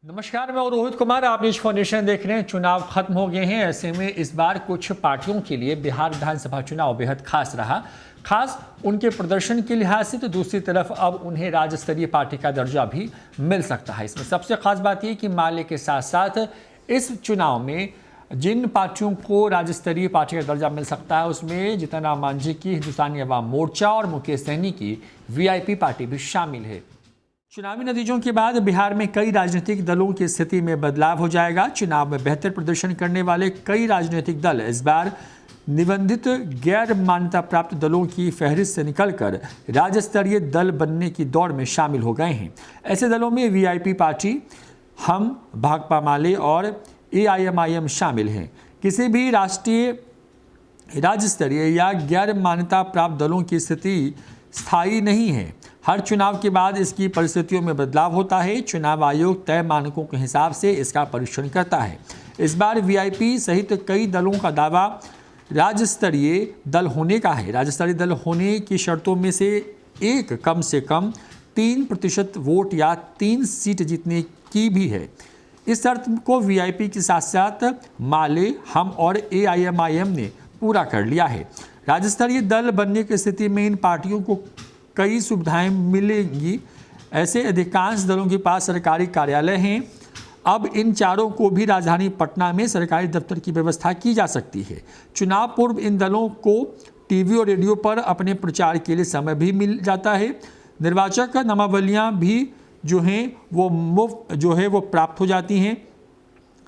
नमस्कार, मैं रोहित कुमार। आप न्यूज फाउंडेशन देख रहे हैं। चुनाव खत्म हो गए हैं, ऐसे में इस बार कुछ पार्टियों के लिए बिहार विधानसभा चुनाव बेहद खास रहा। खास उनके प्रदर्शन के लिहाज से, तो दूसरी तरफ अब उन्हें राज्य स्तरीय पार्टी का दर्जा भी मिल सकता है। इसमें सबसे खास बात यह कि माले के साथ साथ इस चुनाव में जिन पार्टियों को राज्य स्तरीय पार्टी का दर्जा मिल सकता है, उसमें जीतन राम मांझी की हिंदुस्तानी अवाम मोर्चा और मुकेश सहनी की वीआईपी पार्टी भी शामिल है। चुनावी नतीजों के बाद बिहार में कई राजनीतिक दलों की स्थिति में बदलाव हो जाएगा। चुनाव में बेहतर प्रदर्शन करने वाले कई राजनीतिक दल इस बार निबंधित गैर मान्यता प्राप्त दलों की फहरिस्त से निकलकर राज्य स्तरीय दल बनने की दौड़ में शामिल हो गए हैं। ऐसे दलों में वीआईपी पार्टी, हम, भाकपा माले और एआईएमआईएम शामिल हैं। किसी भी राष्ट्रीय, राज्य स्तरीय या गैर मान्यता प्राप्त दलों की स्थिति स्थायी नहीं है। हर चुनाव के बाद इसकी परिस्थितियों में बदलाव होता है। चुनाव आयोग तय मानकों के हिसाब से इसका परीक्षण करता है। इस बार वीआईपी सहित कई दलों का दावा राज्य स्तरीय दल होने का है। राज्य स्तरीय दल होने की शर्तों में से कम 3% वोट या 3 सीट जीतने की भी है। इस शर्त को वीआईपी के साथ साथ माले, हम और एआईएमआईएम ने पूरा कर लिया है। राज्य स्तरीय दल बनने की स्थिति में इन पार्टियों को कई सुविधाएं मिलेंगी। ऐसे अधिकांश दलों के पास सरकारी कार्यालय हैं। अब इन चारों को भी राजधानी पटना में सरकारी दफ्तर की व्यवस्था की जा सकती है। चुनाव पूर्व इन दलों को टीवी और रेडियो पर अपने प्रचार के लिए समय भी मिल जाता है। निर्वाचक नामावलियां भी जो हैं वो मुफ्त वो प्राप्त हो जाती हैं।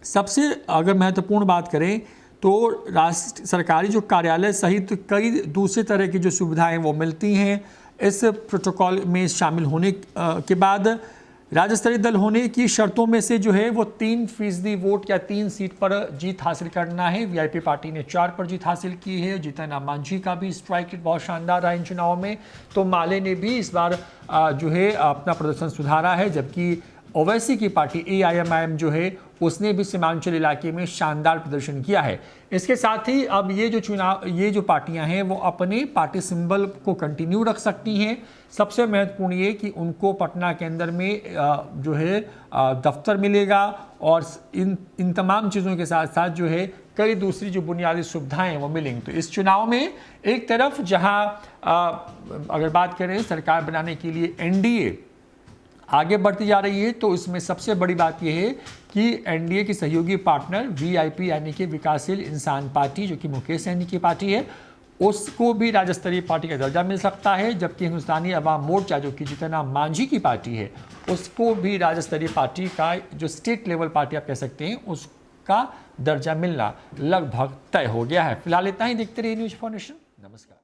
सबसे अगर महत्वपूर्ण बात करें तो राष्ट्र सरकारी जो कार्यालय सहित कई दूसरे तरह की जो सुविधाएं वो मिलती हैं। इस प्रोटोकॉल में शामिल होने के बाद राज्य स्तरीय दल होने की शर्तों में से वो 3% वोट या 3 सीट पर जीत हासिल करना है। वीआईपी पार्टी ने 4 पर जीत हासिल की है। जीतन राम मांझी का भी स्ट्राइक रेट बहुत शानदार रहा इन चुनाव में। तो माले ने भी इस बार अपना प्रदर्शन सुधारा है, जबकि ओवैसी की पार्टी एआईएमआईएम उसने भी सीमांचल इलाके में शानदार प्रदर्शन किया है। इसके साथ ही अब ये जो पार्टियां हैं वो अपने पार्टी सिंबल को कंटिन्यू रख सकती हैं। सबसे महत्वपूर्ण ये कि उनको पटना के अंदर में दफ्तर मिलेगा और इन तमाम चीज़ों के साथ साथ कई दूसरी जो बुनियादी सुविधाएं वो मिलेंगी। तो इस चुनाव में एक तरफ जहां अगर बात करें सरकार बनाने के लिए एनडीए आगे बढ़ती जा रही है, तो इसमें सबसे बड़ी बात यह है कि एनडीए की सहयोगी पार्टनर वीआईपी यानी कि विकासशील इंसान पार्टी, जो कि मुकेश सहनी की पार्टी है, उसको भी राज्य स्तरीय पार्टी का दर्जा मिल सकता है। जबकि हिंदुस्तानी अवाम मोर्चा, जो कि जीतन राम मांझी की पार्टी है, उसको भी राज्य स्तरीय पार्टी का जो स्टेट लेवल पार्टी आप कह सकते हैं उसका दर्जा मिलना लगभग तय हो गया है। फिलहाल इतना ही। देखते रहिए न्यूज फाउंडेशन। नमस्कार।